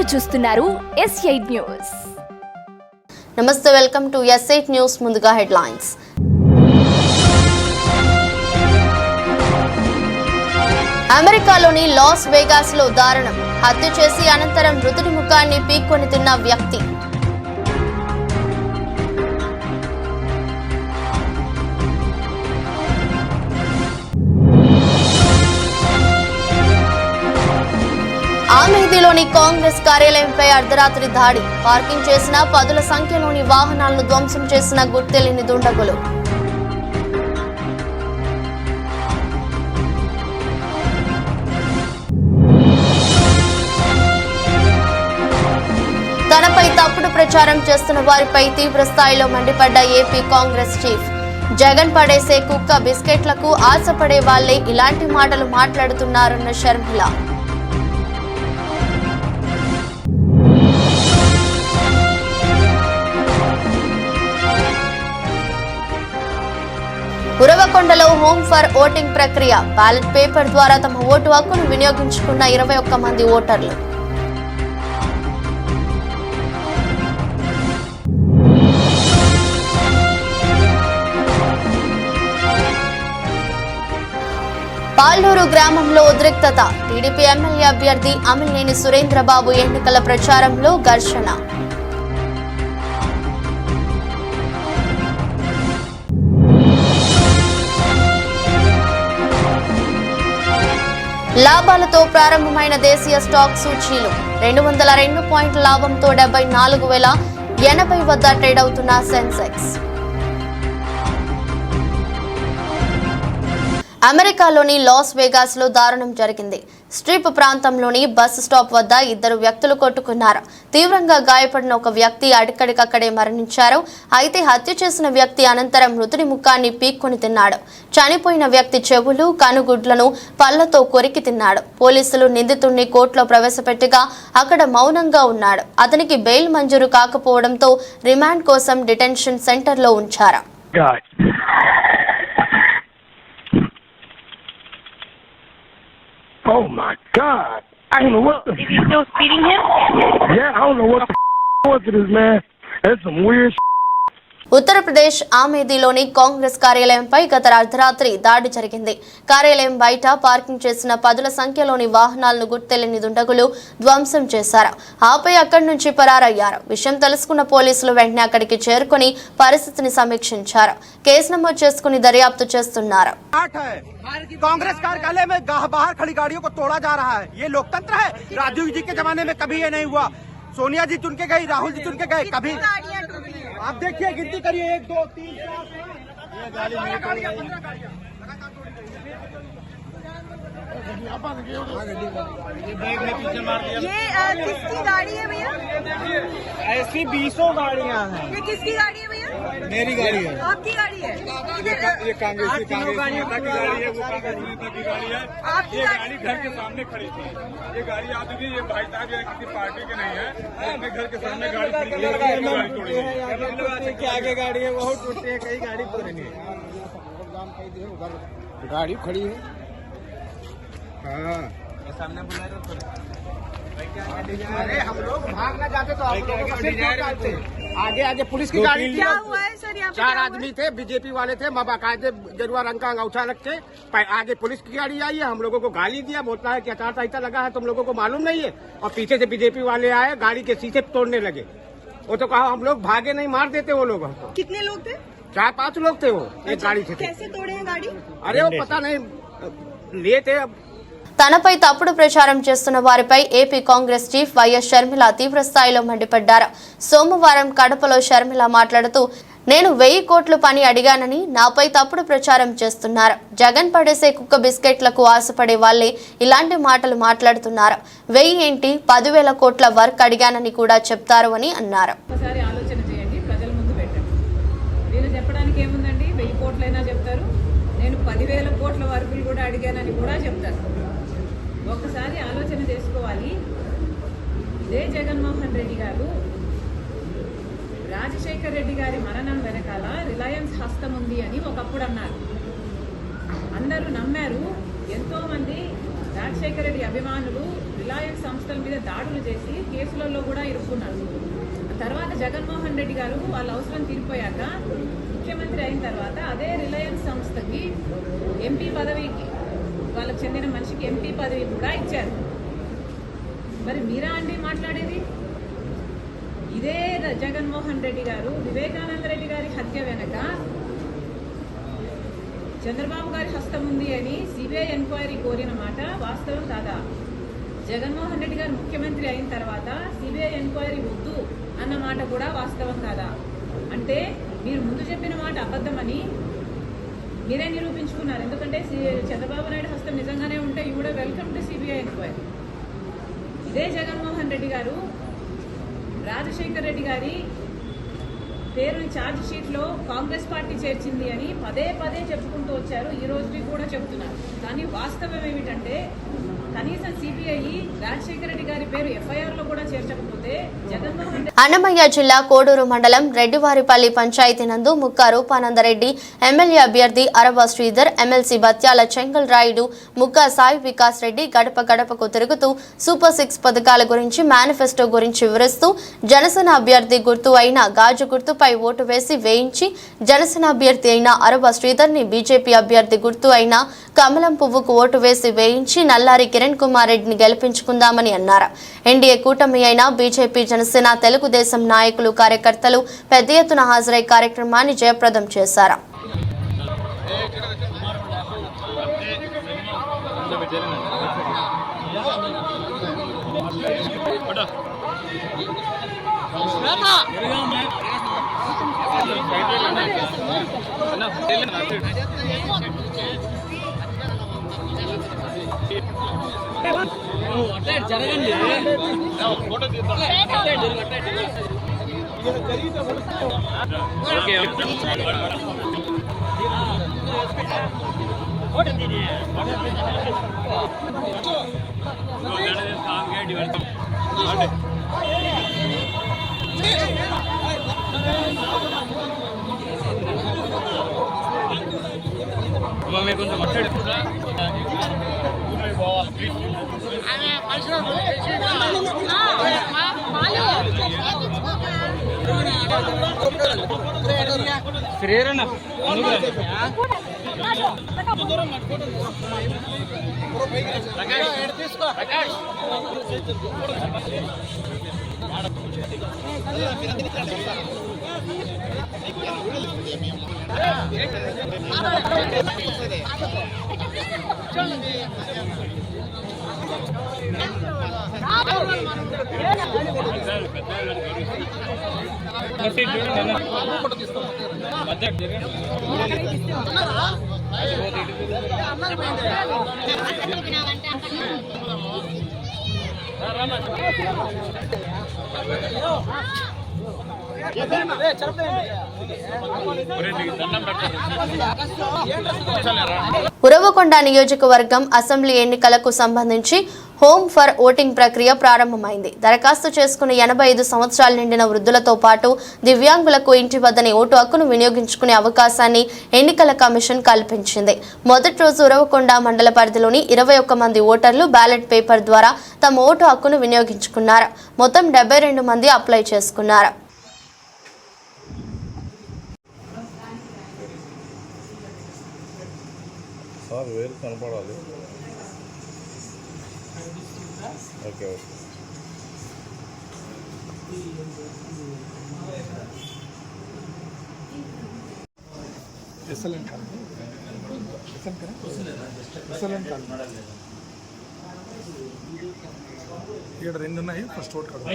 మీరు చూస్తున్నారు S8 news. నమస్తే, వెల్కమ్ టు S8 న్యూస్. ముందుగా హెడ్లైన్స్. అమెరికాలోని లాస్ వేగాస్ లో దారుణం. హత్య చేసి అనంతరం మృతుడి ముఖాన్ని పీక్కొని తిన్న వ్యక్తి. ఆమేదిలోని కాంగ్రెస్ కార్యాలయంపై అర్ధరాత్రి దాడి. పార్కింగ్ చేసిన పదుల సంఖ్యలోని వాహనాలను ధ్వంసం చేసిన గుర్తెలిని దుండగులు. తనపై తప్పుడు ప్రచారం చేస్తున్న వారిపై తీవ్ర స్థాయిలో మండిపడ్డ ఏపీ కాంగ్రెస్ చీఫ్. జగన్ పడేసే కుక్క బిస్కెట్లకు ఆశపడే వాళ్లే ఇలాంటి మాటలు మాట్లాడుతున్నారన్న షర్మిల. ఉరవకొండలో హోమ్ ఫర్ ఓటింగ్ ప్రక్రియ. బ్యాలెట్ పేపర్ ద్వారా తమ ఓటు హక్కును వినియోగించుకున్న 21 మంది ఓటర్లు. పాల్నూరు గ్రామంలో ఉద్రిక్తత. టీడీపీ ఎమ్మెల్యే అభ్యర్థి అమిలినేని సురేంద్రబాబు ఎన్నికల ప్రచారంలో ఘర్షణ. లాభాలతో ప్రారంభమైన దేశీయ స్టాక్ సూచీలు. 202 పాయింట్ల లాభంతో 74,080 వద్ద ట్రేడ్ అవుతున్న సెన్సెక్స్. అమెరికాలోని లాస్ వేగాస్ లో దారుణం జరిగింది. స్ట్రిప్ ప్రాంతంలోని బస్ స్టాప్ వద్ద 2 వ్యక్తులు కొట్టుకున్నారు. తీవ్రంగా గాయపడిన ఒక వ్యక్తి అక్కడికక్కడే మరణించారు. అయితే హత్య చేసిన వ్యక్తి అనంతరం మృతుడి ముఖాన్ని పీక్కొని తిన్నాడు. చనిపోయిన వ్యక్తి చెవులు, కనుగుడ్లను పళ్లతో కొరికి తిన్నాడు. పోలీసులు నిందితుడిని కోర్టులో ప్రవేశపెట్టగా అక్కడ మౌనంగా ఉన్నాడు. అతనికి బెయిల్ మంజూరు కాకపోవడంతో రిమాండ్ కోసం డిటెన్షన్ సెంటర్లో ఉంచారు. Oh my God! I don't know what the. Is he still speeding him? Yeah, I don't know what the was it is, man. That's some weird. Uttar Pradesh ఆమేదిలోని Congress కార్యాలయంపై గత అర్ధరాత్రి దాడి జరిగింది. కార్యాలయం బయట పార్కింగ్ చేసిన పదుల సంఖ్యలోని వాహనాలను గుర్తెలిని దుండగులు ధ్వంసం చేశారు. ఆపై అక్కడి నుంచి పరారయ్యారు. విషయం తెలుసుకున్న పోలీసులు వెంటనే అక్కడికి చేరుకుని పరిస్థితిని సమీక్షించారు. కేసు నమోదు చేసుకుని దర్యాప్తు చేస్తున్నారు. कांग्रेस कार्यालय में बाहर खड़ी गाड़ियों को तोड़ा जा रहा है. ये लोकतंत्र है? राजीव जी के जमाने में कभी ये नहीं हुआ. सोनिया जी चुन के गई, राहुल जी चुन के गए, कभी आप देखिए, गिनती करिए 1 2 3 4 ये किसकी गाड़ी है भैया? ऐसी 20 गाड़ियां हैं. ये किसकी गाड़ी है भैया? मेरी गाड़ी है. आपकी गाड़ी है? ये कांग्रेस की नेता की गाड़ी है. वो कांग्रेस नेता की गाड़ी है. आपकी गाड़ी घर के सामने खड़ी थी. ये गाड़ी आप देखिए, ये भाई साहब किसी पार्टी के नहीं है. अपने घर के सामने गाड़ी तोड़ी है. क्या आगे गाड़ी है वो टूटती है, कई गाड़ी तोड़ेंगे. गाड़ी खड़ी है. हाँ, सामने बुला रहे. अरे हम लोग भागना चाहते तो आप लोगों को आगे आगे पुलिस की गाड़ी. क्या हुआ है सर? यहाँ 4 आदमी थे, बीजेपी वाले थे. बाकायदे गेरुआ रंग का अंगूठा रख के आगे पुलिस की गाड़ी आई है. हम लोगों को गाली दिया, बोलता है कि आचार संहिता लगा है, तुम लोगों को मालूम नहीं है. और पीछे से बीजेपी वाले आए, गाड़ी के शीशे तोड़ने लगे. वो तो कहा हम लोग भागे नहीं, मार देते वो लोग हमको. कितने लोग थे? 4-5 लोग थे वो एक गाड़ी से. कैसे तोड़े हैं गाड़ी? अरे वो पता नहीं लिए थे. తనపై తప్పుడు ప్రచారం చేస్తున్న వారిపై AP Congress chief YS Sharmila తీవ్ర స్థాయిలో మండిపడ్డారు. సోమవారం కడపలో షర్మిల మాట్లాడుతూ, నేను 1000 కోట్ల పని అడిగానని నాపై తప్పుడు ప్రచారం చేస్తున్నారు. జగన్ పడేసే కుక్క బిస్కెట్లకు ఆశపడే వాళ్లే ఇలాంటి మాటలు మాట్లాడుతున్నారు. 1000 ఏంటి, 10,000 కోట్ల వర్క్ అడిగానని కూడా చెప్తారు అని అన్నారు. ఒకసారి ఆలోచన చేయండి, ప్రజల ముందు పెట్టండి. వీళ్ళు చెప్పడానికి ఏముందండి? 1000 కోట్లైనా చెప్తారు, నేను 10,000 కోట్ల వర్కులు కూడా అడిగానని కూడా చెప్తారు. ఒకసారి ఆలోచన చేసుకోవాలి. ఇదే జగన్మోహన్ రెడ్డి గారు రాజశేఖర్ రెడ్డి గారి మరణం వెనకాల రిలయన్స్ హస్తం ఉంది అని ఒకప్పుడు అన్నారు. అందరూ నమ్మారు. ఎంతోమంది రాజశేఖర రెడ్డి అభిమానులు రిలయన్స్ సంస్థల మీద దాడులు చేసి కేసులలో కూడా ఇరుక్కున్నారు. తర్వాత జగన్మోహన్ రెడ్డి గారు వాళ్ళ అవసరం తీరిపోయాక ముఖ్యమంత్రి అయిన తర్వాత అదే రిలయన్స్ సంస్థకి ఎంపీ పదవికి వాళ్ళకి చెందిన మనిషికి ఎంపీ పదవి కూడా ఇచ్చారు. మరి మీరా అండి మాట్లాడేది? ఇదే జగన్మోహన్ రెడ్డి గారు వివేకానంద రెడ్డి గారి హత్య వెనక చంద్రబాబు గారి హస్తం ఉంది అని సిబిఐ ఎంక్వైరీ కోరిన మాట వాస్తవం కాదా? జగన్మోహన్ రెడ్డి గారు ముఖ్యమంత్రి అయిన తర్వాత సిబిఐ ఎంక్వైరీ వద్దు అన్న మాట కూడా వాస్తవం కాదా? అంటే మీరు ముందు చెప్పిన మాట అబద్ధమని మీరే నిరూపించుకున్నారు. ఎందుకంటే చంద్రబాబు నాయుడు హస్తం నిజంగానే ఉంటే you would welcome to CBI enquiry. ఇదే జగన్మోహన్ రెడ్డి గారు రాజశేఖర రెడ్డి గారి పేరుని ఛార్జ్ షీట్లో కాంగ్రెస్ పార్టీ చేర్చింది అని పదే పదే చెప్పుకుంటూ వచ్చారు. ఈ రోజుకి కూడా చెప్తున్నారు. కానీ వాస్తవం ఏమిటంటే కనీసం సిబిఐ రాజశేఖర రెడ్డి గారి పేరు ఎఫ్ఐఆర్లో కూడా చేర్చకపోతే జగన్మోహన్ రెడ్డి. అన్నమయ్య జిల్లా కోడూరు మండలం రెడ్డివారిపల్లి పంచాయతీ నందు ముక్కా రూపానందరెడ్డి, ఎమ్మెల్యే అభ్యర్థి అరవ శ్రీధర్, ఎమ్మెల్సీ బత్యాల చెంగల్ రాయుడు, ముక్కా సాయి వికాస్ రెడ్డి గడప గడపకు తిరుగుతూ సూపర్ 6 పథకాల గురించి, మేనిఫెస్టో గురించి వివరిస్తూ జనసేన అభ్యర్థి గుర్తు అయిన గాజు గుర్తుపై ఓటు వేసి వేయించి జనసేన అభ్యర్థి అయిన అరవ శ్రీధర్ ని, బీజేపీ అభ్యర్థి గుర్తు అయిన కమలం పువ్వుకు ఓటు వేసి వేయించి నల్లారి కిరణ్ కుమార్ రెడ్డిని గెలిపించుకుందామని అన్నారు. ఎన్డీఏ కూటమి అయిన బీజేపీ, జనసేన, తెలుగుదేశం నాయకులు, కార్యకర్తలు పెద్ద ఎత్తున హాజరై కార్యక్రమాన్ని జయప్రదం చేశారు. ఉరవకొండ నియోజకవర్గం అసెంబ్లీ ఎన్నికలకు సంబంధించి హోమ్ ఫర్ ఓటింగ్ ప్రక్రియ ప్రారంభమైంది. దరఖాస్తు చేసుకున్న 85 సంవత్సరాలు నిండిన వృద్ధులతో పాటు దివ్యాంగులకు ఇంటి వద్దనే ఓటు హక్కును వినియోగించుకునే అవకాశాన్ని ఎన్నికల కమిషన్ కల్పించింది. మొదటి రోజు ఉరవకొండ మండల పరిధిలోని 21 మంది ఓటర్లు బ్యాలెట్ పేపర్ ద్వారా తమ ఓటు హక్కును వినియోగించుకున్నారు. మొత్తం 72 మంది అప్లై చేసుకున్నారు. ఓకే ఇక్కడ 2 ఉన్నాయి. ఫస్ట్ ఓట్ కార్డు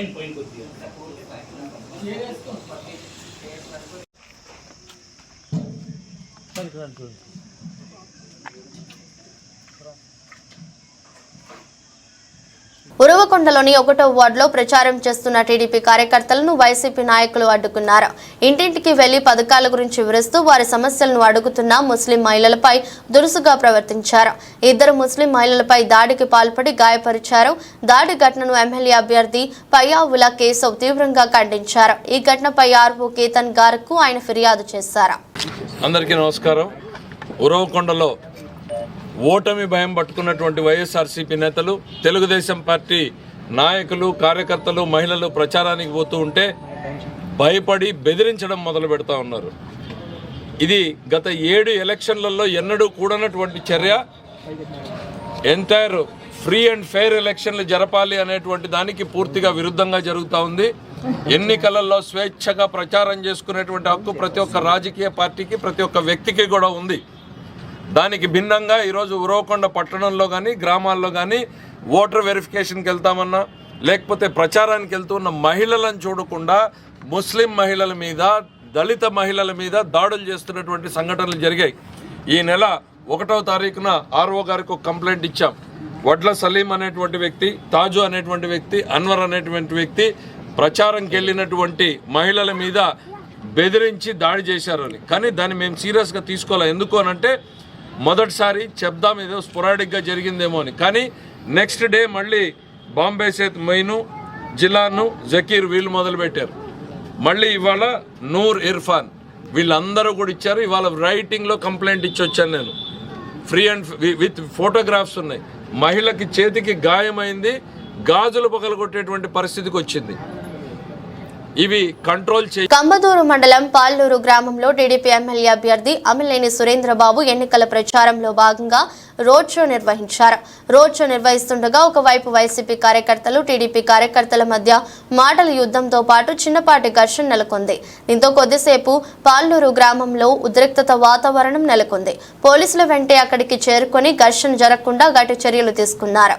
ఉరవకొండలోని 1వ వార్డులో ప్రచారం చేస్తున్న టీడీపీ కార్యకర్తలను వైసీపీ నాయకులు అడ్డుకున్నారు. ఇంటింటికి వెళ్లి పథకాల గురించి వివరిస్తూ వారి సమస్యలను అడుగుతున్న ముస్లిం మహిళలపై దురుసుగా ప్రవర్తించారు. 2 ముస్లిం మహిళలపై దాడికి పాల్పడి గాయపరిచారు. దాడి ఘటనను ఎమ్మెల్యే అభ్యర్థి పయ్యావుల కేశవ్ తీవ్రంగా ఖండించారు. ఈ ఘటనపై ఆర్వో కేతన్ గారుకు ఆయన ఫిర్యాదు చేశారు. అందరికీ నమస్కారం. ఉరవకొండలో ఓటమి భయం పట్టుకున్నటువంటి వైఎస్ఆర్సీపీ నేతలు, తెలుగుదేశం పార్టీ నాయకులు, కార్యకర్తలు, మహిళలు ప్రచారానికి పోతూ ఉంటే భయపడి బెదిరించడం మొదలు పెడతా ఉన్నారు. ఇది గత 7 ఎలక్షన్లలో ఎన్నడూ కూడనటువంటి చర్య. ఎంటైర్ ఫ్రీ అండ్ ఫెయిర్ ఎలక్షన్లు జరపాలి అనేటువంటి దానికి పూర్తిగా విరుద్ధంగా జరుగుతూ ఉంది. ఎన్నికలలో స్వేచ్ఛగా ప్రచారం చేసుకునేటువంటి హక్కు ప్రతి ఒక్క రాజకీయ పార్టీకి, ప్రతి ఒక్క వ్యక్తికి కూడా ఉంది. దానికి భిన్నంగా ఈరోజు ఉరవకొండ పట్టణంలో కానీ, గ్రామాల్లో కానీ ఓటర్ వెరిఫికేషన్కి వెళ్తామన్నా, లేకపోతే ప్రచారానికి వెళ్తున్న మహిళలను చూడకుండా ముస్లిం మహిళల మీద, దళిత మహిళల మీద దాడులు చేస్తున్నటువంటి సంఘటనలు జరిగాయి. ఈ నెల 1వ తారీఖున ఆర్ఓ గారికి ఒక కంప్లైంట్ ఇచ్చాం. వడ్ల సలీం అనేటువంటి వ్యక్తి, తాజు అనేటువంటి వ్యక్తి, అన్వర్ అనేటువంటి వ్యక్తి ప్రచారంకి వెళ్ళినటువంటి మహిళల మీద బెదిరించి దాడి చేశారని. కానీ దాన్ని మేము సీరియస్గా తీసుకోవాలి. ఎందుకు అనంటే మొదటిసారి చెప్దాం ఏదో స్పొరాడిక్గా జరిగిందేమో అని. కానీ నెక్స్ట్ డే మళ్ళీ బాంబే సేత్ మొయిను, జిలాను, జకీర్ వీళ్ళు మొదలుపెట్టారు. మళ్ళీ ఇవాళ నూర్ ఇర్ఫాన్ వీళ్ళందరూ కూడా ఇచ్చారు. ఇవాళ రైటింగ్లో కంప్లైంట్ ఇచ్చి వచ్చాను నేను. ఫ్రీ అండ్ విత్ ఫోటోగ్రాఫ్స్ ఉన్నాయి. మహిళకి చేతికి గాయమైంది, గాజులు పగలగొట్టేటువంటి పరిస్థితికి వచ్చింది. ఇవి కంట్రోల్ చేయ. కంబదూరు మండలం పాల్లూరు గ్రామంలో టీడీపీ ఎమ్మెల్యే అభ్యర్థి అమిలేని సురేంద్రబాబు ఎన్నికల ప్రచారంలో భాగంగా రోడ్ షో నిర్వహించారు. రోడ్ షో నిర్వహిస్తుండగా ఒకవైపు వైసీపీ కార్యకర్తలు, టీడీపీ కార్యకర్తల మధ్య మాటల యుద్ధంతో పాటు చిన్నపాటి ఘర్షణ నెలకొంది. దీంతో కొద్దిసేపు పాల్లూరు గ్రామంలో ఉద్రిక్తత వాతావరణం నెలకొంది. పోలీసుల వెంటే అక్కడికి చేరుకొని ఘర్షణ జరగకుండా గట్టి చర్యలు తీసుకున్నారు.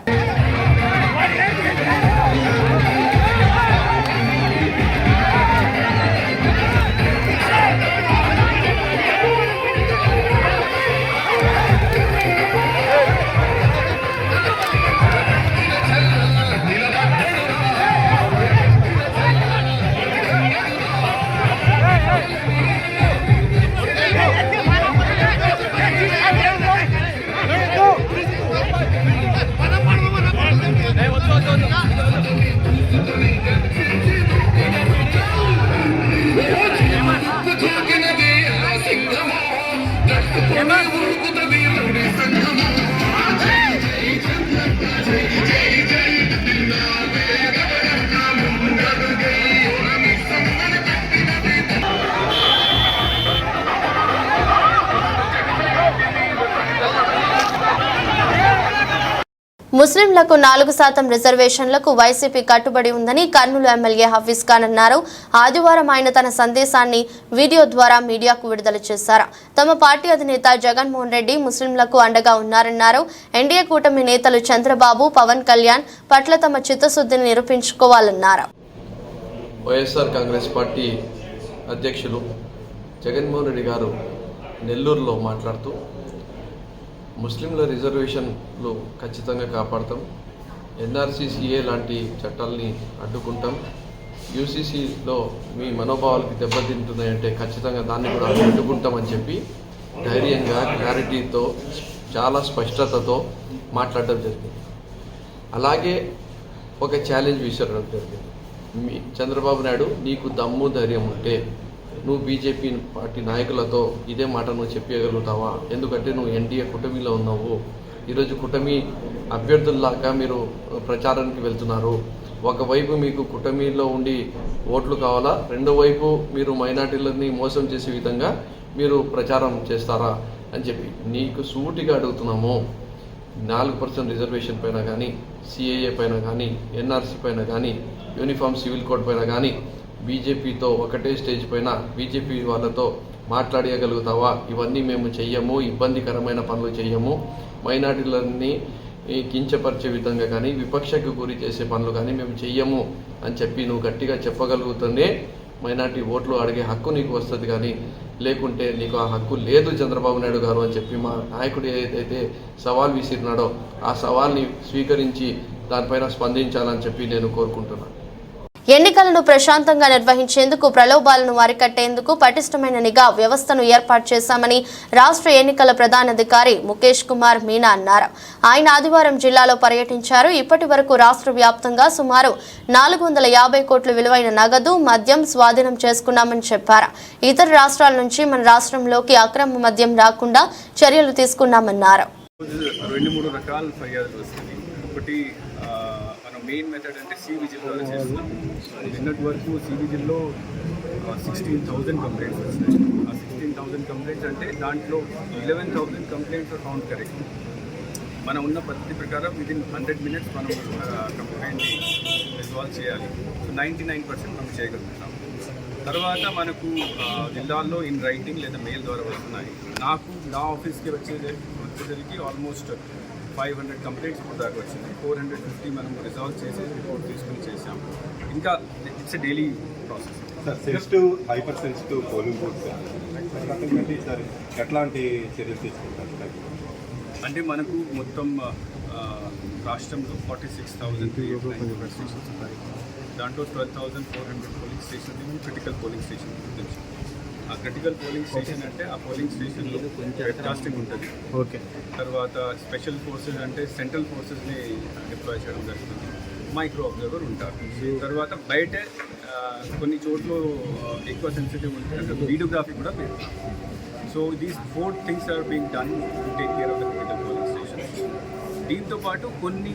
ముస్లింలకు 4% రిజర్వేషన్లకు వైసీపీ కట్టుబడి ఉందని కర్నూలు ఎమ్మెల్యే హఫీజ్ ఖాన్ అన్నారు. ఆదివారం ఆయన తన సందేశాన్ని వీడియో ద్వారా మీడియాకు విడుదల చేశారు. తమ పార్టీ అధినేత జగన్మోహన్ రెడ్డి ముస్లింలకు అండగా ఉన్నారన్నారు. ఎన్డీఏ కూటమి నేతలు చంద్రబాబు, పవన్ కళ్యాణ్ పట్ల తమ చిత్తశుద్ధిని నిరూపించుకోవాలన్నారు. వైఎస్ఆర్ కాంగ్రెస్ పార్టీ అధ్యక్షులు జగన్మోహన్ రెడ్డి గారు నెల్లూరులో మాట్లాడుతూ ముస్లింల రిజర్వేషన్లు ఖచ్చితంగా కాపాడతాం, ఎన్ఆర్సీసీఏ లాంటి చట్టాలని అడ్డుకుంటాం, యూసీసీలో మీ మనోభావాలకి దెబ్బతింటున్నాయంటే ఖచ్చితంగా దాన్ని కూడా అడ్డుకుంటామని చెప్పి ధైర్యంగా, క్లారిటీతో, చాలా స్పష్టతతో మాట్లాడడం జరిగింది. అలాగే ఒక ఛాలెంజ్ విసరడం జరిగింది. చంద్రబాబు నాయుడు, నీకు దమ్ము ధైర్యం ఉంటే నువ్వు బీజేపీ పార్టీ నాయకులతో ఇదే మాట నువ్వు చెప్పగలుగుతావా? ఎందుకంటే నువ్వు ఎన్డీఏ కూటమిలో ఉన్నావు. ఈరోజు కూటమి అభ్యర్థుల్లాగా మీరు ప్రచారానికి వెళ్తున్నారు. ఒకవైపు మీకు కూటమిలో ఉండి ఓట్లు కావాలా, రెండో వైపు మీరు మైనార్టీలని మోసం చేసే విధంగా మీరు ప్రచారం చేస్తారా అని చెప్పి నీకు సూటిగా అడుగుతున్నాము. 4% రిజర్వేషన్ పైన కానీ, సిఏఏ పైన కానీ, ఎన్ఆర్సీ పైన కానీ, యూనిఫామ్ సివిల్ కోడ్ పైన కానీ బీజేపీతో ఒకటే స్టేజ్ పైన బీజేపీ వాళ్ళతో మాట్లాడగలుగుతావా? ఇవన్నీ మేము చెయ్యము, ఇబ్బందికరమైన పనులు చెయ్యము, మైనార్టీలన్నీ కించపరిచే విధంగా కానీ, విపక్షకు గురి చేసే పనులు కానీ మేము చెయ్యము అని చెప్పి నువ్వు గట్టిగా చెప్పగలుగుతూనే మైనార్టీ ఓట్లు అడిగే హక్కు నీకు వస్తుంది. కానీ లేకుంటే నీకు ఆ హక్కు లేదు చంద్రబాబు నాయుడు గారు అని చెప్పి మా నాయకుడు ఏదైతే సవాల్ విసిరినాడో ఆ సవాల్ని స్వీకరించి దానిపైన స్పందించాలని చెప్పి నేను కోరుకుంటున్నాను. ఎన్నికలను ప్రశాంతంగా నిర్వహించేందుకు, ప్రలోభాలను అరికట్టేందుకు పటిష్టమైన నిఘా వ్యవస్థను ఏర్పాటు చేశామని రాష్ట్ర ఎన్నికల ప్రధానాధికారి ముఖేష్ కుమార్ మీనా అన్నారు. ఆయన ఆదివారం జిల్లాలో పర్యటించారు. ఇప్పటి వరకు రాష్ట్ర వ్యాప్తంగా సుమారు 450 కోట్ల విలువైన నగదు, మద్యం స్వాధీనం చేసుకున్నామని చెప్పారు. ఇతర రాష్ట్రాల నుంచి మన రాష్ట్రంలోకి అక్రమ మద్యం రాకుండా చర్యలు తీసుకున్నామన్నారు. రెండు మూడు రకాల ఫిర్యాదులు వస్తుంది. ఒకటి మనం మెయిన్ మెథడ్ అంటే సి విజిల్ ద్వారా చేస్తున్నాం. నిన్నటి వరకు సి విజిల్లో 16,000 కంప్లైంట్స్ వస్తాయి. ఆ 16,000 కంప్లైంట్స్ అంటే దాంట్లో 11,000 కంప్లైంట్స్ కౌంట్ కరెక్ట్. మనం ఉన్న పద్ధతి ప్రకారం విదిన్ 100 minutes మనం కంప్లైంట్ రిజాల్వ్ చేయాలి. 99% మనం చేయగలుగుతాం. తర్వాత మనకు జిల్లాల్లో ఇన్ రైటింగ్ లేదా మెయిల్ ద్వారా వస్తున్నాయి. నాకు నా ఆఫీస్కి వచ్చేసరికి ఆల్మోస్ట్ 500 కంప్లైంట్స్ ఇప్పుడు దాకా వచ్చింది. 450 మనం రిజాల్వ్ చేసి రిపోర్ట్ తీసుకుని చేసాం. ఇంకా it's daily process. Sir sensitive hyper sensitive polling booths sir ఎట్లాంటి చర్యలు తీసుకుంటారు? అంటే మనకు మొత్తం రాష్ట్రంలో 46,390 స్టేషన్స్ ఉన్నాయి. దాంట్లో 12,400 polling station critical polling station గురించి. ఆ క్రిటికల్ పోలింగ్ స్టేషన్ అంటే ఆ పోలింగ్ స్టేషన్లో వెబ్కాస్టింగ్ ఉంటుంది. ఓకే. తర్వాత స్పెషల్ ఫోర్సెస్ అంటే సెంట్రల్ ఫోర్సెస్ని డిప్లాయ్ చేయడం జరుగుతుంది. మైక్రో అబ్జర్వర్ ఉంటారు. తర్వాత బయట కొన్ని చోట్ల ఎక్కువ సెన్సిటివ్ ఉంటుంది అంటే వీడియోగ్రఫీ కూడా పెడతారు. So these 4 things are being done to take care of the critical polling station. దీంతో పాటు కొన్ని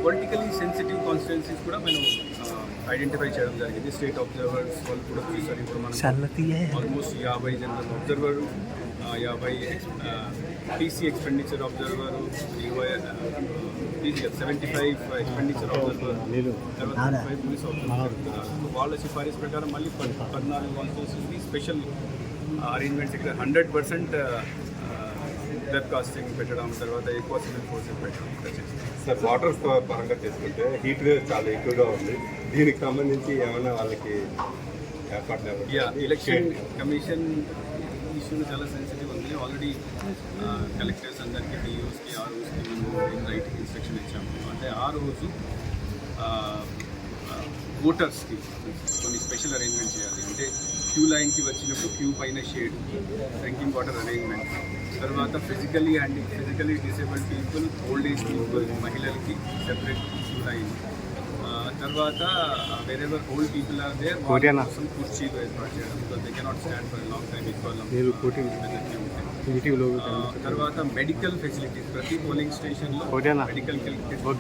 పొలిటికలీ సెన్సిటివ్ కాన్స్టిట్యున్సీస్ కూడా మనం ఐడెంటిఫై చేయడం జరిగింది. స్టేట్ అబ్జర్వర్స్ వాళ్ళు కూడా చూసారు. ఇప్పుడు మనం almost 50 general observer, 50 TC expenditure observer, 75 expenditure observer, తర్వాత 5 పోలీస్ అబ్జర్వర్. వాళ్ళ సిఫారసు ప్రకారం మళ్ళీ 14 కాన్స్టిట్యున్సీస్కి స్పెషల్ అరేంజ్మెంట్స్ ఇక్కడ 100% వెబ్ కాస్టింగ్ పెట్టడం, తర్వాత ఎక్కువ సివిల్ ఫోర్సెస్ పెట్టడం ఇంకా చేస్తాం. సార్ వాటర్ పరంగా చేసుకుంటే హీట్ వేవ్ చాలా ఎక్కువగా ఉంది. దీనికి సంబంధించి ఏమైనా వాళ్ళకి ఏర్పాట్లు? ఎలక్షన్ కమిషన్ ఇష్యూ చాలా సెన్సిటివ్ ఉంది. ఆల్రెడీ కలెక్టర్స్ అందరికీ, డిఓస్కి, ఆర్ఓస్కి మేము రైటింగ్ ఇన్స్ట్రక్షన్ ఇచ్చాము. అంటే ఆ రోజు ఓటర్స్కి కొన్ని స్పెషల్ అరేంజ్మెంట్ చేయాలి. అంటే క్యూ లైన్కి వచ్చినప్పుడు క్యూ పైన షేడ్, డ్రింకింగ్ వాటర్ అరేంజ్మెంట్, తర్వాత physically disabled people, old age people, మహిళలకి సెపరేట్ క్యూ లైన్, తర్వాత wherever old people are there కోసం కుర్చీలు ఏర్పాటు చేయడం. Because they cannot stand for long time. తర్వాత మెడికల్ ఫెసిలిటీస్ ప్రతి పోలింగ్ స్టేషన్లో మెడికల్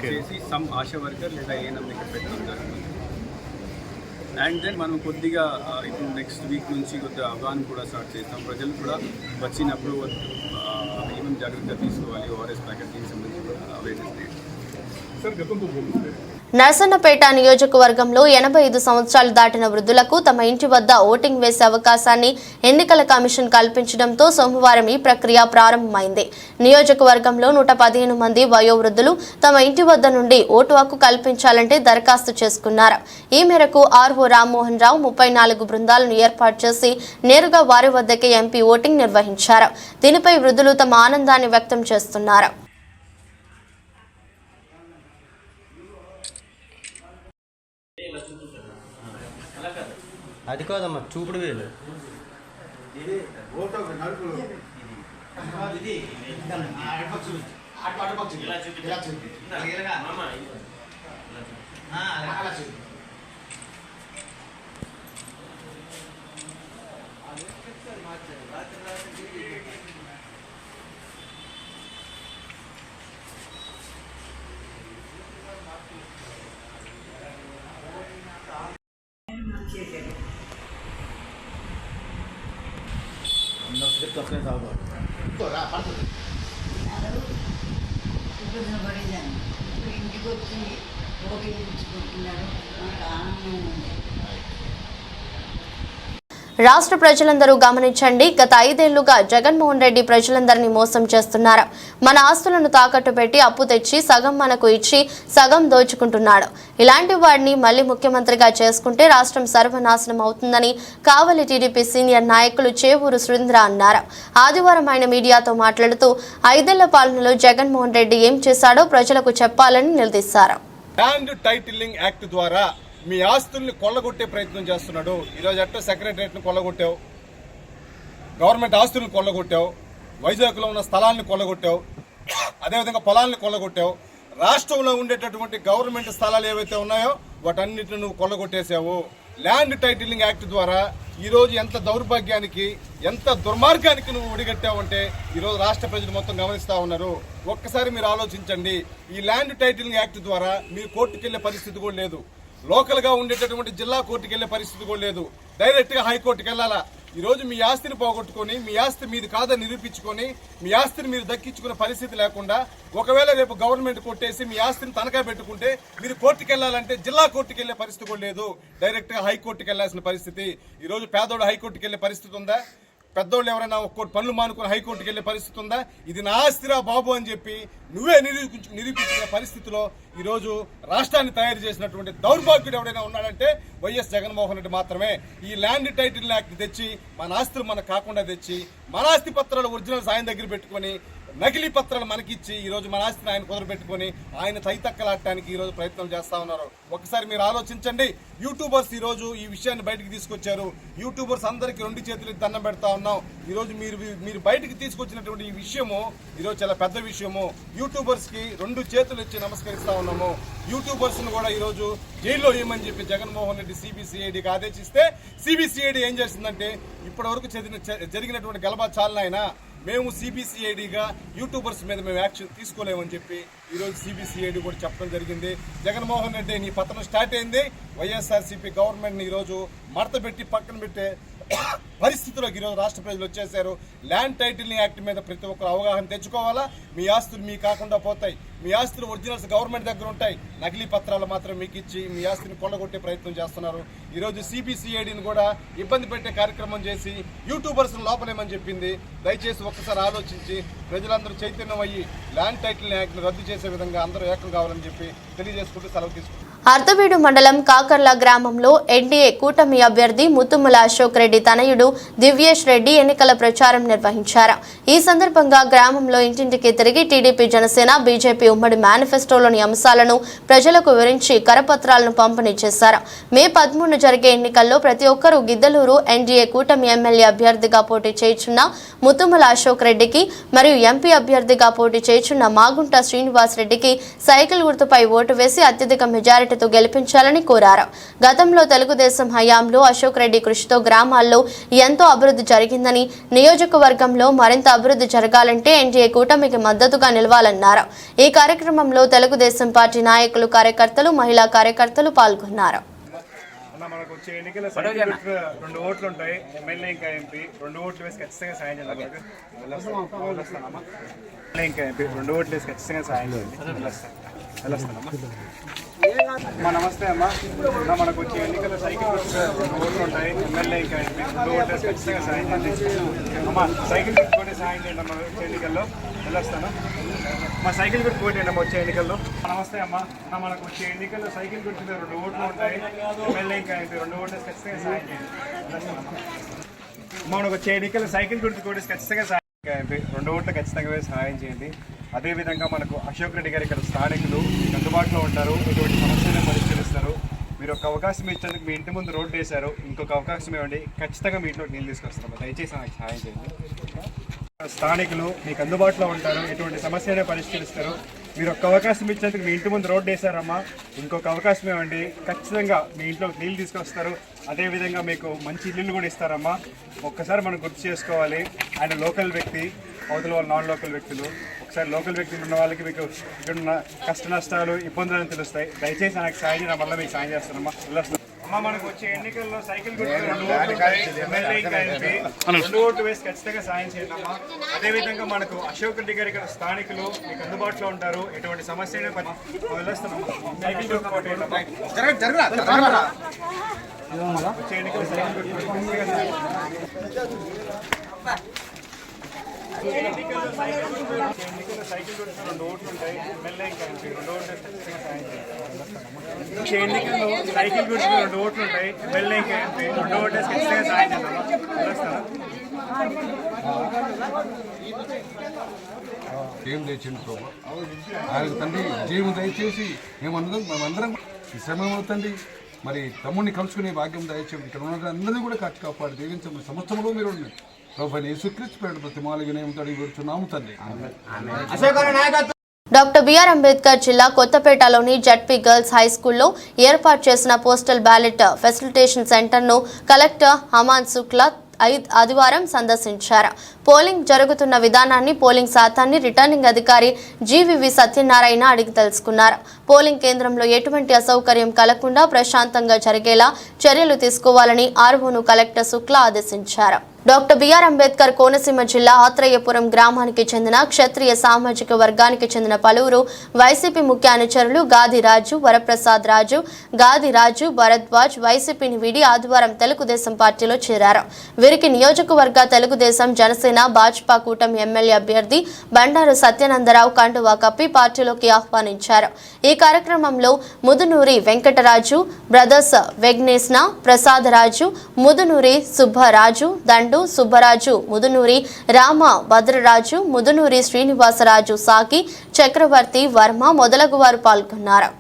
చేసి సమ్ ఆశా వర్కర్ లేదా ఏఎన్ఎం ఇక్కడ పెట్టడం జరుగుతుంది. అండ్ దెన్ మనం కొద్దిగా ఇప్పుడు నెక్స్ట్ వీక్ నుంచి కొద్దిగా అవగాహన కూడా స్టార్ట్ చేస్తాం. ప్రజలు కూడా వచ్చినప్పుడు ఏమేమి జాగ్రత్త తీసుకోవాలి, ఓఆర్ఎస్ ప్యాకెట్ దీనికి సంబంధించి కూడా అవేర్నెస్ లేదు. నర్సన్నపేట నియోజకవర్గంలో 85 సంవత్సరాలు దాటిన వృద్ధులకు తమ ఇంటి వద్ద ఓటింగ్ వేసే అవకాశాన్ని ఎన్నికల కమిషన్ కల్పించడంతో సోమవారం ఈ ప్రక్రియ ప్రారంభమైంది. నియోజకవర్గంలో 115 మంది వయోవృద్ధులు తమ ఇంటి వద్ద నుండి ఓటు హక్కు కల్పించాలంటే దరఖాస్తు చేసుకున్నారు. ఈ మేరకు ఆర్ఓ రామ్మోహన్ రావు 34 బృందాలను ఏర్పాటు చేసి నేరుగా వారి వద్దకే ఎంపీ ఓటింగ్ నిర్వహించారు. దీనిపై వృద్ధులు తమ ఆనందాన్ని వ్యక్తం చేస్తున్నారు. అది కాదమ్మా, చూపుడు వేలు. ఇంటికి వచ్చి ఓటింగ్ ఇచ్చుకుంటున్నారు. నాకు ఆనందంగా ఉంది. రాష్ట్ర ప్రజలందరూ గమనించండి. గత 5 ఏళ్లుగా జగన్మోహన్ రెడ్డి ప్రజలందరినీ మోసం చేస్తున్నారు. మన ఆస్తులను తాకట్టు పెట్టి అప్పు తెచ్చి సగం మనకు ఇచ్చి సగం దోచుకుంటున్నాడు. ఇలాంటి వాడిని మళ్లీ ముఖ్యమంత్రిగా చేసుకుంటే రాష్ట్రం సర్వనాశనం అవుతుందని కావలి టీడీపీ సీనియర్ నాయకులు చేవూరు సురేంద్ర అన్నారు. ఆదివారం ఆయన మీడియాతో మాట్లాడుతూ 5 ఏళ్ల పాలనలో జగన్మోహన్ రెడ్డి ఏం చేశాడో ప్రజలకు చెప్పాలని నిలదీశారు. ల్యాండ్ టైటిలింగ్ యాక్ట్ ద్వారా మీ ఆస్తుల్ని కొల్లగొట్టే ప్రయత్నం చేస్తున్నాడు. ఈరోజు అట్ట సెక్రటరియట్ని కొల్లగొట్టావు, గవర్నమెంట్ ఆస్తులను కొల్లగొట్టావు, వైజాగ్లో ఉన్న స్థలాలను కొల్లగొట్టావు, అదేవిధంగా పొలాలను కొల్లగొట్టావు. రాష్ట్రంలో ఉండేటటువంటి గవర్నమెంట్ స్థలాలు ఏవైతే ఉన్నాయో వాటన్నిటిని నువ్వు కొల్లగొట్టేసావు. ల్యాండ్ టైటిలింగ్ యాక్ట్ ద్వారా ఈరోజు ఎంత దౌర్భాగ్యానికి, ఎంత దుర్మార్గానికి నువ్వు ఒడిగట్టావంటే ఈరోజు రాష్ట్ర ప్రజలు మొత్తం గమనిస్తూ ఉన్నారు. ఒక్కసారి మీరు ఆలోచించండి. ఈ ల్యాండ్ టైటిలింగ్ యాక్ట్ ద్వారా మీరు కోర్టుకు వెళ్లే పరిస్థితి కూడా లేదు. లోకల్గా ఉండేటటువంటి జిల్లా కోర్టుకు వెళ్లే పరిస్థితి కూడా లేదు. డైరెక్ట్గా హైకోర్టుకు వెళ్ళాలా. ఈరోజు మీ ఆస్తిని పోగొట్టుకొని, మీ ఆస్తి మీది కాదని నిరూపించుకొని, మీ ఆస్తిని మీరు దక్కించుకునే పరిస్థితి లేకుండా, ఒకవేళ రేపు గవర్నమెంట్ కొట్టేసి మీ ఆస్తిని తనఖా పెట్టుకుంటే మీరు కోర్టుకు వెళ్ళాలంటే జిల్లా కోర్టుకు వెళ్లే పరిస్థితి కూడా లేదు. డైరెక్ట్గా హైకోర్టుకు వెళ్లాల్సిన పరిస్థితి. ఈరోజు పేదోడు హైకోర్టుకు వెళ్లే పరిస్థితి ఉందా? పెద్దోళ్ళు ఎవరైనా ఒక్కోటి పనులు మానుకుని హైకోర్టుకు వెళ్లే పరిస్థితి ఉందా? ఇది నా ఆస్తిరా బాబు అని చెప్పి నువ్వే నిరూపించుకునే పరిస్థితిలో ఈరోజు రాష్ట్రాన్ని తయారు చేసినటువంటి దౌర్భాగ్యుడు ఎవరైనా ఉన్నాడంటే వైఎస్ జగన్మోహన్ రెడ్డి మాత్రమే. ఈ ల్యాండ్ టైటిల్ యాక్ట్ తెచ్చి మన ఆస్తులు మనకు కాకుండా తెచ్చి, మన ఆస్తి పత్రాలు ఒరిజినల్స్ ఆయన దగ్గర పెట్టుకుని, నకిలీ పత్రాలు మనకిచ్చి ఈరోజు మన ఆస్తిని ఆయన కుదరబెట్టుకుని ఆయన తైతక్కలాడటానికి ఈరోజు ప్రయత్నం చేస్తా ఉన్నారు. ఒకసారి మీరు ఆలోచించండి. యూట్యూబర్స్ ఈరోజు ఈ విషయాన్ని బయటకు తీసుకొచ్చారు. యూట్యూబర్స్ అందరికీ 2 చేతులకి దండం పెడతా ఉన్నాం. ఈరోజు మీరు బయటకు తీసుకొచ్చినటువంటి ఈ విషయము ఈరోజు చాలా పెద్ద విషయము. యూట్యూబర్స్ కి 2 చేతులు ఇచ్చి నమస్కరిస్తా ఉన్నాము. యూట్యూబర్స్ ను కూడా ఈరోజు జైల్లో వేయమని చెప్పి జగన్మోహన్ రెడ్డి సిబిసిఐడికి ఆదేశిస్తే సిబిసిఐడి ఏం చేసిందంటే ఇప్పటి వరకు జరిగినటువంటి గలబా చాలనైనా మేము సిబిసిఐడిగా యూట్యూబర్స్ మీద మేము యాక్షన్ తీసుకోలేమని చెప్పి ఈరోజు సిబిసిఐడి కూడా చెప్పడం జరిగింది. జగన్మోహన్ రెడ్డి నీ పతనం స్టార్ట్ అయింది. వైఎస్ఆర్సీపీ గవర్నమెంట్ని ఈరోజు మడత పెట్టి పక్కన పెట్టే పరిస్థితుల్లోకి ఈరోజు రాష్ట్ర ప్రజలు వచ్చేసారు. ల్యాండ్ టైటిలింగ్ యాక్ట్ మీద ప్రతి ఒక్కరు అవగాహన తెచ్చుకోవాలా. మీ ఆస్తులు మీ కాకుండా పోతాయి. మీ ఆస్తులు ఒరిజినల్స్ గవర్నమెంట్ దగ్గర ఉంటాయి. నకిలీ పత్రాలు మాత్రం మీకు ఇచ్చి మీ ఆస్తిని కొల్లగొట్టే ప్రయత్నం చేస్తున్నారు. ఈరోజు సిబిసిఐడిని కూడా ఇబ్బంది పెట్టే కార్యక్రమం చేసి యూట్యూబర్స్ లోపలేమని చెప్పింది. దయచేసి ఒక్కసారి ఆలోచించి ప్రజలందరూ చైతన్యం అయ్యి ల్యాండ్ టైటిలింగ్ యాక్ట్ను రద్దు చేసే విధంగా అందరూ ఏకం కావాలని చెప్పి తెలియజేసుకుంటూ సెలవు తీసుకుంటారు. అర్ధవీడు మండలం కాకర్ల గ్రామంలో ఎన్డీఏ కూటమి అభ్యర్థి ముత్తుముల అశోక్ రెడ్డి తనయుడు దివ్యేష్ రెడ్డి ఎన్నికల ప్రచారం నిర్వహించారు. ఈ సందర్భంగా గ్రామంలో ఇంటింటికి తిరిగి టీడీపీ, జనసేన, బీజేపీ ఉమ్మడి మేనిఫెస్టోలోని అంశాలను ప్రజలకు వివరించి కరపత్రాలను పంపిణీ చేశారు. మే 13 జరిగే ఎన్నికల్లో ప్రతి ఒక్కరూ గిద్దలూరు ఎన్డీఏ కూటమి ఎమ్మెల్యే అభ్యర్థిగా పోటీ చేయుచున్న ముత్తుముల అశోక్ రెడ్డికి మరియు ఎంపీ అభ్యర్థిగా పోటీ చేయుచున్న మాగుంట శ్రీనివాస్ రెడ్డికి సైకిల్ గుర్తుపై ఓటు వేసి అత్యధిక మెజారిటీతో గెలిపించాలని కోరారు. గతంలో తెలుగుదేశం హయాంలో అశోక్ రెడ్డి కృషితో గ్రామాల్లో ఎంతో అభివృద్ధి జరిగిందని, నియోజకవర్గంలో మరింత అభివృద్ధి జరగాలంటే ఎన్డీఏ కూటమికి మద్దతుగా నిలవాలన్నారు. ఈ కార్యక్రమంలో తెలుగుదేశం పార్టీ నాయకులు, కార్యకర్తలు, మహిళా కార్యకర్తలు పాల్గొన్నారు. మనకు వచ్చే ఎన్నికల 2 ఓట్లు ఉంటాయి. ఎమ్మెల్యే ఇంకా ఎంపీ 2 ఓట్లు వేసి ఖచ్చితంగా సాయం చేయాలి. ఇంకా ఎంపీ 2 ఓట్లు వేసి ఖచ్చితంగా సాయం చేయాలి. నమస్తే అమ్మా. మనకు వచ్చే ఎన్నికల సైకిల్ 2 ఓట్లు ఉంటాయి. ఎమ్మెల్యే ఇంకా ఎంపీ 2 ఓట్లు వేసి ఖచ్చితంగా సాయం చేయాలి. అమ్మా సైకిల్ పెట్టుకుంటే సాయం చేయండి అమ్మా. వచ్చే ఎన్నికల్లో వెళ్ళొస్తాను. మా సైకిల్ గుర్తు పోటీ అమ్మా వచ్చే ఎన్నికల్లో. నమస్తే అమ్మా. మనకు వచ్చే ఎన్నికల్లో సైకిల్ గుర్తు 2 ఓట్లు ఉంటాయి. ఎమ్మెల్యే ఇంకా ఎంపీ 2 ఓట్లు వేసి ఖచ్చితంగా సాయం చేయండి. మనకు వచ్చే ఎన్నికల్లో సైకిల్ గుర్తు కూడా ఖచ్చితంగా సాయం ఎంపీ 2 ఓట్లు ఖచ్చితంగా వేసి సహాయం చేయండి. అదేవిధంగా మనకు అశోక్ రెడ్డి గారు ఇక్కడ స్థానికులు మీకు అందుబాటులో ఉంటారు. ఎటువంటి సమస్యలను పరిష్కరిస్తారు. మీరు ఒక అవకాశం ఇచ్చేందుకు మీ ఇంటి ముందు రోడ్డు వేశారు. ఇంకొక అవకాశం ఇవ్వండి. ఖచ్చితంగా మీ ఇంట్లో నీళ్ళు తీసుకొస్తాము. దయచేసి నాకు సహాయం చేయండి. స్థానికులు మీకు అందుబాటులో ఉంటారు. ఎటువంటి సమస్యనే పరిష్కరిస్తారు. మీరు ఒక్క అవకాశం ఇచ్చేందుకు మీ ఇంటి ముందు రోడ్డు వేశారమ్మా. ఇంకొక అవకాశం ఇవ్వండి. ఖచ్చితంగా మీ ఇంట్లో నీళ్ళు తీసుకొస్తారు. అదేవిధంగా మీకు మంచి ఇల్లు కూడా ఇస్తారమ్మా. ఒక్కసారి మనం గుర్తు చేసుకోవాలి. ఆయన లోకల్ వ్యక్తి, అవతల వాళ్ళు నాన్ లోకల్ వ్యక్తులు. ఒకసారి లోకల్ వ్యక్తులు ఉన్న వాళ్ళకి మీకు ఇక్కడ కష్ట నష్టాలు, ఇబ్బందులను తెలుస్తాయి. దయచేసి నాకు సాయం చేయడం వల్ల మీకు సాయం చేస్తానమ్మా. అమ్మ మనకు వచ్చే ఎన్నికల్లో సైకిల్ గుర్తు 2 ఓట్లు ఉంటాయి. ఎమ్మెల్యే ఇంకా ఎంపీ 2 ఓట్లు వేసి ఖచ్చితంగా సాయం చేయండి అమ్మా. అదేవిధంగా మనకు అశోక్ రెడ్డి గారి ఇక్కడ స్థానికులు మీకు అందుబాటులో ఉంటారు. ఎటువంటి సమస్య వెళ్ళొస్తామమ్మా. సైకిల్ గుర్తు వచ్చే ఎన్నికల్లో సైకిల్ సైకిల్ గుర్తు 2 ఓట్లు ఉంటాయి. ఎమ్మెల్యే ఇంకా ఎంపీ 2 ఓట్లు ఖచ్చితంగా సాయం చేయండి. ఎన్నికల్లో సైకిల్ గుర్తు 2 ఓట్లు ఉంటాయి. ఎమ్మెల్యే ఇంకా ఎంపీ 2 ఓట్లు ఖచ్చితంగా సాయం చేద్దాం. ఏం తెచ్చింది ప్రభు ఆయన తండ్రి జీవం దయచేసి మేమందరం శ్రమవుతండి. మరి తమ్ముడిని కలుసుకునే భాగ్యం దయచేసి ఇక్కడ ఉన్న అందరినీ కూడా కాపాడు దీవించమని సంవత్సరంలో మీరు ఉన్నాయి. ప్రభు యేసుక్రీస్తు పేరిట ప్రతి మాలుగా నేముతాడు కూర్చున్నాము తండ్రి. డాక్టర్ బిఆర్ అంబేద్కర్ జిల్లా కొత్తపేటలోని జడ్పీ గర్ల్స్ హై స్కూల్లో ఏర్పాటు చేసిన పోస్టల్ బ్యాలెట్ ఫెసిలిటేషన్ సెంటర్ను కలెక్టర్ హమాన్ శుక్లా ఆదివారం సందర్శించారు. పోలింగ్ జరుగుతున్న విధానాన్ని, పోలింగ్ శాతాన్ని రిటర్నింగ్ అధికారి జీవీవి సత్యనారాయణ అడిగి తెలుసుకున్నారు. పోలింగ్ కేంద్రంలో ఎటువంటి అసౌకర్యం కలగకుండా ప్రశాంతంగా జరిగేలా చర్యలు తీసుకోవాలని ఆర్ఓను కలెక్టర్ శుక్లా ఆదేశించారు. డాక్టర్ బిఆర్ అంబేద్కర్ కోనసీమ జిల్లా ఆత్రేయపురం గ్రామానికి చెందిన క్షత్రియ సామాజిక వర్గానికి చెందిన పలువురు వైసీపీ ముఖ్య అనుచరులు గాది రాజు, వరప్రసాద్ రాజు, గాది రాజు, భరద్వాజ్ వైసీపీని వీడి ఆదివారం తెలుగుదేశం పార్టీలో చేరారు. వీరికి నియోజకవర్గ తెలుగుదేశం, జనసేన, భాజపా కూటమి ఎమ్మెల్యే అభ్యర్థి బండారు సత్యానందరావు కండువా కప్పి పార్టీలోకి ఆహ్వానించారు. ఈ కార్యక్రమంలో ముదునూరి వెంకటరాజు, బ్రదర్స్ వెగ్నేస్న ప్రసాదరాజు, ముదునూరి సుబ్బరాజు, దండు సుబ్బరాజు, ముదునూరి రామ భద్రరాజు, ముదునూరి శ్రీనివాసరాజు, సాకి చక్రవర్తి వర్మ మొదలగు వారు పాల్గొన్నారు.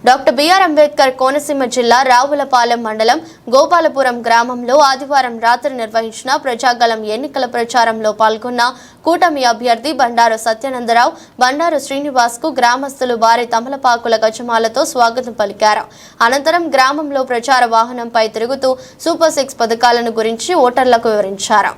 డాక్టర్ బిఆర్ అంబేద్కర్ కోనసీమ జిల్లా రావులపాలెం మండలం గోపాలపురం గ్రామంలో ఆదివారం రాత్రి నిర్వహించిన ప్రజాగళం ఎన్నికల ప్రచారంలో పాల్గొన్న కూటమి అభ్యర్థి బండారు సత్యానందరావు, బండారు శ్రీనివాస్ కు గ్రామస్తులు భారీ తమలపాకుల గజమాలతో స్వాగతం పలికారు. అనంతరం గ్రామంలో ప్రచార వాహనంపై తిరుగుతూ సూపర్ 6 పథకాలను గురించి ఓటర్లకు వివరించారు.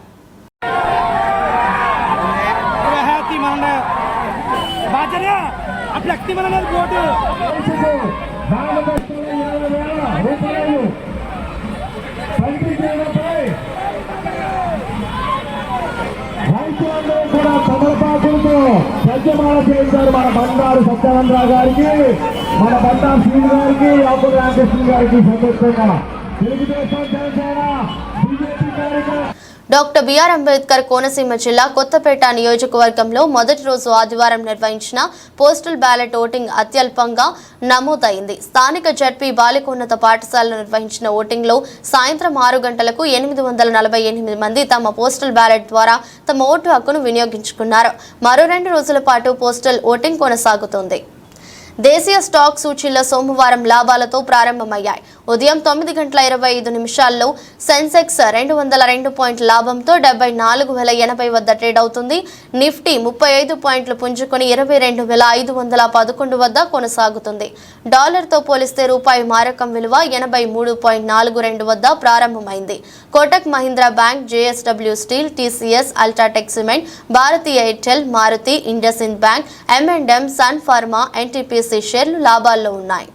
తమలపాకులతో సజ్జమాల చేయించారు మన బండారు సత్యానందరావు గారికి, మన బండారు శ్రీని గారికి, ఆకుల రామకృష్ణ గారికి సందర్భంగా తెలుగుదేశం, జనసేన, బీజేపీ కార్యక్రమం. డాక్టర్ బిఆర్ అంబేద్కర్ కోనసీమ జిల్లా కొత్తపేట నియోజకవర్గంలో మొదటి రోజు ఆదివారం నిర్వహించిన పోస్టల్ బ్యాలెట్ ఓటింగ్ అత్యల్పంగా నమోదైంది. స్థానిక జడ్పీ బాలికోన్నత పాఠశాలలో నిర్వహించిన ఓటింగ్లో సాయంత్రం 6 గంటలకు 848 మంది తమ పోస్టల్ బ్యాలెట్ ద్వారా తమ ఓటు హక్కును వినియోగించుకున్నారు. మరో 2 రోజుల పాటు పోస్టల్ ఓటింగ్ కొనసాగుతోంది. దేశీయ స్టాక్ సూచీల సోమవారం లాభాలతో ప్రారంభమయ్యాయి. ఉదయం 9:25 సెన్సెక్స్ 202 పాయింట్ల లాభంతో 74,080 వద్ద ట్రేడ్ అవుతుంది. నిఫ్టీ 35 పాయింట్లు పుంజుకొని 22,511 వద్ద కొనసాగుతుంది. డాలర్తో పోలిస్తే రూపాయి మారకం విలువ 83.42 వద్ద ప్రారంభమైంది. Kotak Mahindra bank, JSW steel, TCS, UltraTech cement, Bharti Airtel, Maruti, IndusInd bank, M&M, Sun Pharma, NTPC షేర్లు లాభాల్లో ఉన్నాయి.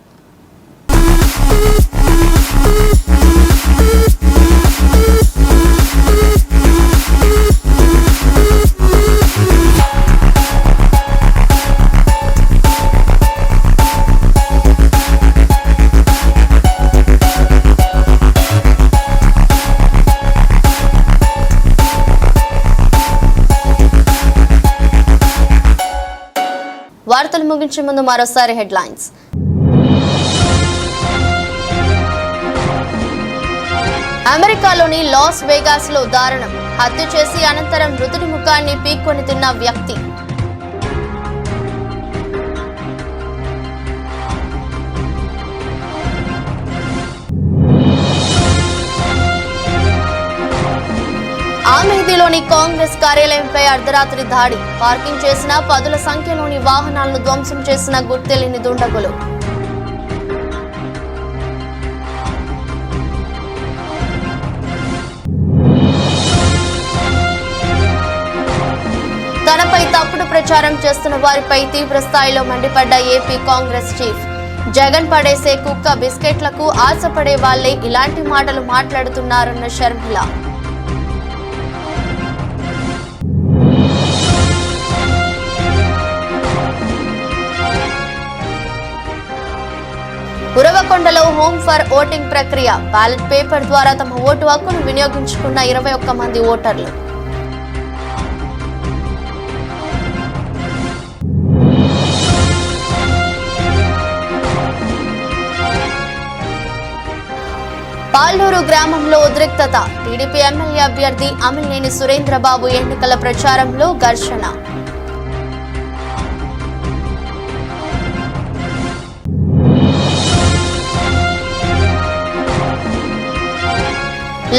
వార్తలు ముగించే ముందు మరోసారి హెడ్లైన్స్. అమెరికాలోని లాస్ వేగాస్ లో దారుణం, హత్య చేసి అనంతరం మృతుడి ముఖాన్ని పీక్కొని తిన్న వ్యక్తి. ఆమెదిలోని కాంగ్రెస్ కార్యాలయంపై అర్ధరాత్రి దాడి, పార్కింగ్ చేసిన 10ల సంఖ్యలోని వాహనాలను ధ్వంసం చేసిన గుర్తెలిని దుండగులు. తనపై తప్పుడు ప్రచారం చేస్తున్న వారిపై తీవ్ర స్థాయిలో మండిపడ్డ ఏపీ కాంగ్రెస్ చీఫ్. జగన్ పడేసే కుక్క బిస్కెట్లకు ఆశపడే వాళ్లే ఇలాంటి మాటలు మాట్లాడుతున్నారన్న షర్మిల. ఉరవకొండలో హోమ్ ఫర్ ఓటింగ్ ప్రక్రియ, బ్యాలెట్ పేపర్ ద్వారా తమ ఓటు హక్కును వినియోగించుకున్న 21 మంది ఓటర్లు. పాల్లూరు గ్రామంలో ఉద్రిక్తత. టీడీపీ ఎమ్మెల్యే అభ్యర్థి అమిలినేని సురేంద్రబాబు ఎన్నికల ప్రచారంలో ఘర్షణ.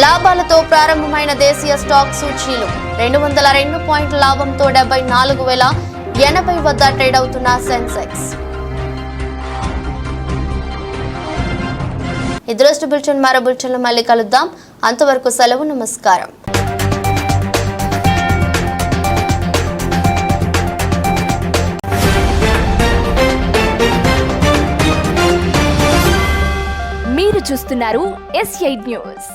లాభాలతో ప్రారంభమైన దేశీయ స్టాక్ సూచీలు 202 పాయింట్ల లాభంతో 74,080 వద్ద ట్రేడ్ అవుతున్న సెన్సెక్స్. ఇదృష్టి బులెటిన్ మరో బులెటిన్లో మళ్ళీ కలుద్దాం. అంతవరకు సెలవు. నమస్కారం. మీరు చూస్తున్నారు S8 న్యూస్.